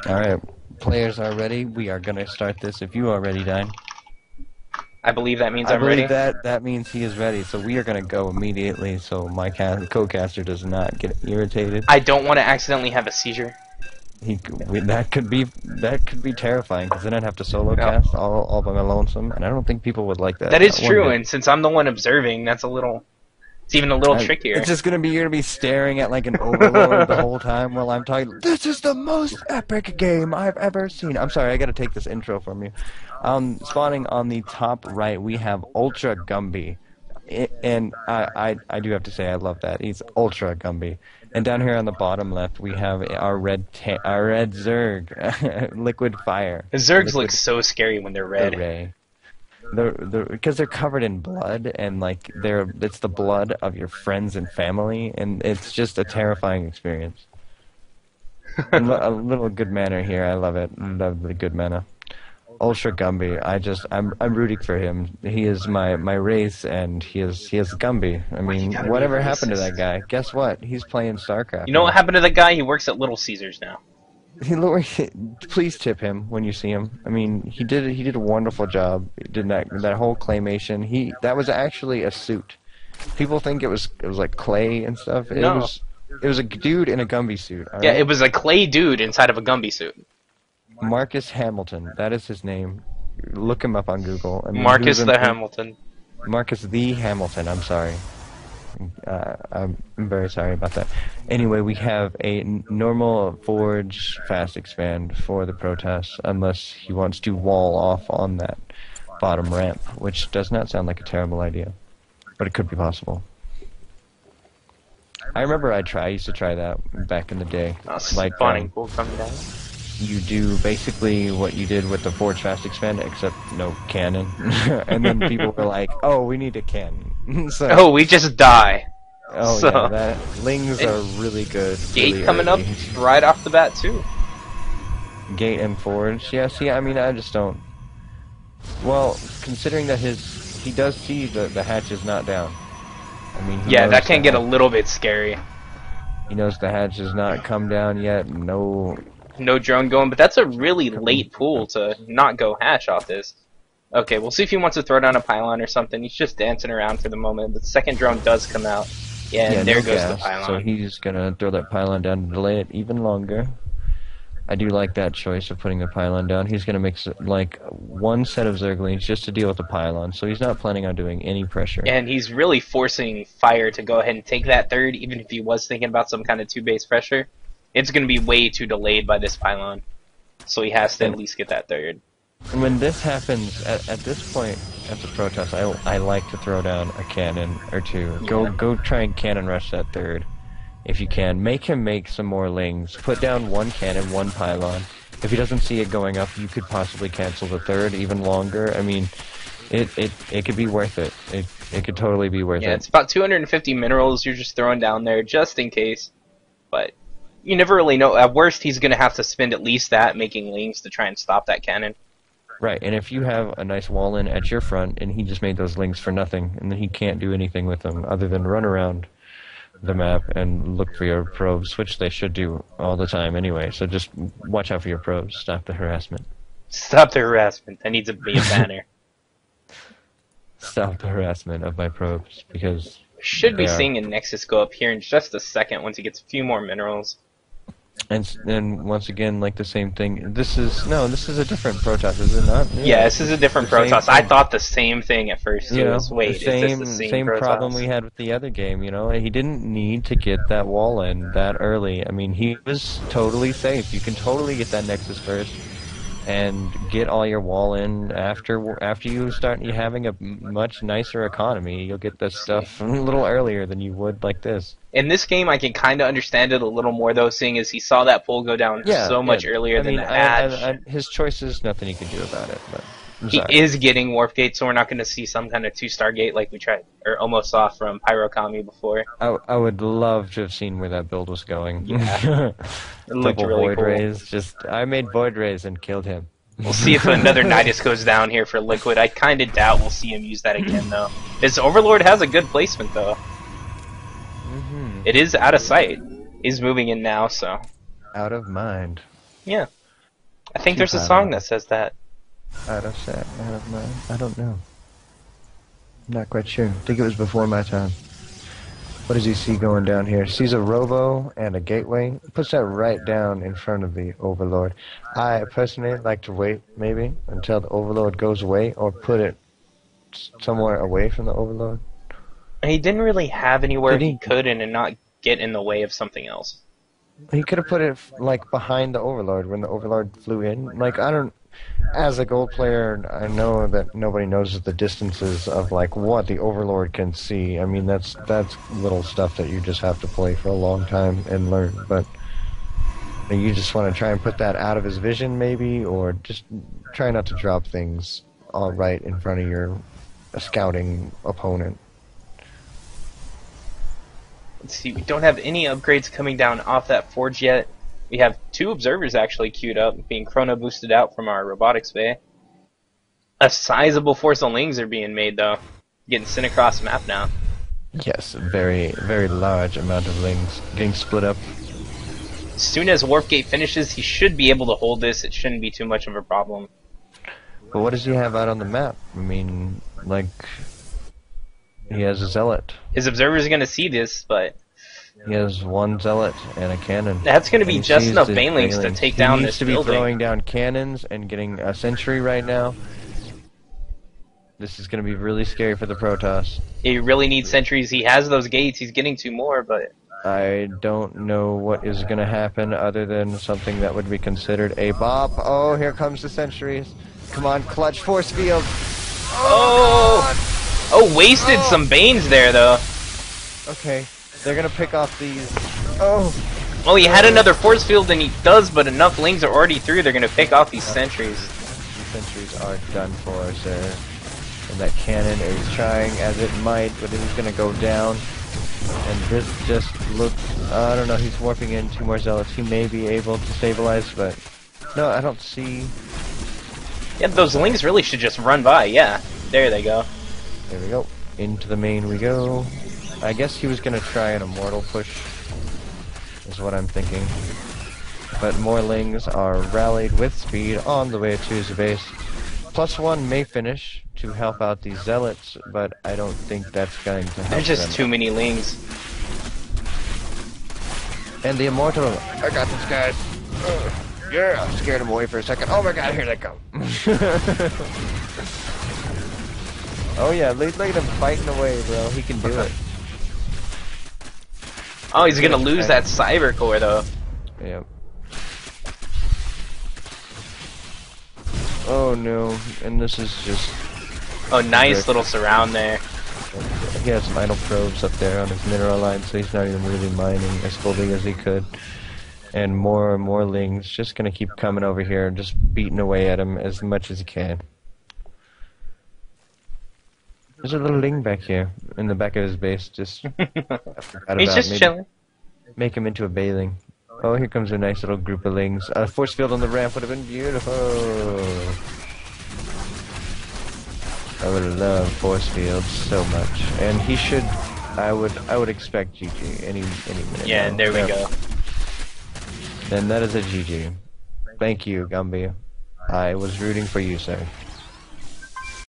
Alright, players are ready. We are gonna start this if you are ready, Dine. I believe that means I I'm believe ready. that means he is ready, so we are gonna go immediately so my co-caster does not get irritated. I don't want to accidentally have a seizure. That could be terrifying, because then I'd have to solo No. cast all by my lonesome, and I don't think people would like that, That is not one true, bit. and since I'm the one observing, it's even a little It's trickier. just you're gonna be staring at like an overlord the whole time while I'm talking. This is the most epic game I've ever seen. I'm sorry, I gotta take this intro from you. Spawning on the top right, we have UltraGumby. And I do have to say I love that. He's UltraGumby. And down here on the bottom left, we have our red Zerg, Liquid Fire, Zergs look Liquid so scary when they're red. Ray. Because they're covered in blood, and like it's the blood of your friends and family, and it's just a terrifying experience. And a little good manner here, I love it. Love the good manner. Ultra Gumby, I'm rooting for him. He is my race, and he is Gumby. I Why you mean, gotta be whatever happened to that racist? guy? Guess what? He's playing StarCraft You know what now. happened to that guy? He works at Little Caesars now. Please tip him when you see him. I mean, he did a wonderful job. He did that whole claymation. That was actually a suit. People think it was like clay and stuff. No. It was a dude in a Gumby suit. All Yeah, right. it was a clay dude inside of a Gumby suit. Marcus Hamilton. That is his name. Look him up on Google. I mean, Marcus the Hamilton. Marcus the Hamilton. I'm sorry. I'm very sorry about that. Anyway, we have a normal forge fast expand for the Protoss, unless he wants to wall off on that bottom ramp, which does not sound like a terrible idea, but it could be possible. I remember I used to try that back in the day. Like, Spawning pool coming down. you do basically what you did with the forge fast expand, except no cannon. And then people were like, "Oh, we need a cannon." So, Oh, we just die. oh So, yeah, that lings are really good. gate Really coming up early. right off the bat too. Gate and forge. Yeah, see, I mean, I just don't. Well, considering that he does see the hatch is not down. I mean, Yeah, that can get a little bit scary. he knows the hatch has not come down yet. No. No drone going, but that's a really late pool to not go hash off this. Okay, we'll see if he wants to throw down a pylon or something. He's just dancing around for the moment. The second drone does come out. Yeah, and Yeah, there no goes the gas. pylon. So he's gonna throw that pylon down to delay it even longer. I do like that choice of putting the pylon down. He's gonna make like one set of Zerglings just to deal with the pylon, so he's not planning on doing any pressure. And he's really forcing Fire to go ahead and take that third, even if he was thinking about some kind of two-base pressure. It's going to be way too delayed by this pylon. So he has to at least get that third. And when this happens, at this point at the Protoss, I like to throw down a cannon or two. Go try and cannon rush that third, if you can. Make him make some more lings. Put down one cannon, one pylon. If he doesn't see it going up, you could possibly cancel the third even longer. I mean, it could be worth it. It could totally be worth Yeah, it. it's about 250 minerals you're just throwing down there just in case. But you never really know. At worst, he's going to have to spend at least that making lings to try and stop that cannon. Right, and if you have a nice wall in at your front, and he just made those lings for nothing, and then he can't do anything with them other than run around the map and look for your probes, which they should do all the time anyway. So just watch out for your probes. Stop the harassment. Stop the harassment. That needs to be a banner. Stop the harassment of my probes, because Should be they are. seeing a Nexus go up here in just a second once he gets a few more minerals. And once again, like the same thing. This is a different Protoss, is it not? Yeah, this is a different The same Protoss. I thing. thought the same thing at first. You It know, was, wait, the is this the same Protoss? problem we had with the other game. You know, he didn't need to get that wall in that early. I mean, he was totally safe. You can totally get that Nexus first, and get all your wall in after you start having a much nicer economy. You'll get this stuff a little earlier than you would like this. In this game, I can kind of understand it a little more, though, seeing as he saw that pole go down so much earlier than the hatch. His choices, nothing he can do about it. But I'm He sorry. is getting Warp Gate, so we're not going to see some kind of two-star gate like we tried, or almost saw from Pyrokami before. I would love to have seen where that build was going. Yeah. It looked Double really Void cool. Rays. I made Void Rays and killed him. We'll see if another Nidus goes down here for Liquid. I kind of doubt we'll see him use that again, though. His Overlord has a good placement, though. It is out of sight. He's moving in now, so... Out of mind. Yeah. I think Too there's a high song level. that says that. Out of sight, out of mind. I don't know. Not quite sure. I think it was before my time. What does he see going down here? Sees a robo and a gateway. Puts that right down in front of the overlord. I personally like to wait, maybe, until the overlord goes away, or put it somewhere away from the overlord. He didn't really have anywhere Did he he? could and not get in the way of something else. He could have put it, like, behind the overlord when the overlord flew in. Like, I don't... As a gold player, I know that nobody knows the distances of, like, what the overlord can see. I mean, that's little stuff that you just have to play for a long time and learn. But you just want to try and put that out of his vision, maybe, or just try not to drop things all right in front of your scouting opponent. Let's see, we don't have any upgrades coming down off that forge yet. We have 2 observers actually queued up, being chrono boosted out from our robotics bay. A sizable force of lings are being made though, getting sent across the map now. Yes, a very, very large amount of lings getting split up. As soon as Warp Gate finishes, he should be able to hold this. It shouldn't be too much of a problem. But what does he have out on the map? I mean, like, he has a zealot. His observers are going to see this, but He has 1 zealot and a cannon. that's going to be And he just sees enough the banelings to banelings. take He down needs this to be building. throwing down cannons and getting a sentry right now. This is going to be really scary for the Protoss. He really needs sentries. He has those gates. He's getting 2 more, but I don't know what is going to happen other than something that would be considered a bop. Oh, here comes the sentries. Come on, clutch force field. oh, wasted some Banes there though. Okay, they're going to pick off these. Oh, Oh, he had another force field than he does, but enough lings are already through. They're going to pick off these sentries. the sentries are done for, sir. And that cannon is trying as it might, but it is going to go down. And this just looks... I don't know, he's warping in 2 more zealots. He may be able to stabilize, but... No, I don't see... Yeah, those lings really should just run by. Yeah, there they go. There we go. Into the main we go. I guess he was going to try an immortal push, is what I'm thinking. But more lings are rallied with speed on the way to his base. +1 may finish to help out these zealots, but I don't think that's going to help There's just them. too many lings. And the immortal, I got this, guys. Yeah, I scared him away for a second. Oh my god, here they come. Oh yeah, look at him fighting away, bro. He can do it. Oh, he's gonna lose that cyber core though. Yep. Oh no, and this is just... Oh, nice little surround there. He has some idle probes up there on his mineral line, so he's not even really mining as fully as he could. And more lings just gonna keep coming over here and just beating away at him as much as he can. There's a little ling back here in the back of his base. Just He's just chilling. Make him into a bailing. Oh, here comes a nice little group of lings. A force field on the ramp would have been beautiful. I would love force fields so much, and he should. I would expect GG any minute. Yeah, now. there we go. Then that is a GG. Thank you, Gumby. I was rooting for you, sir.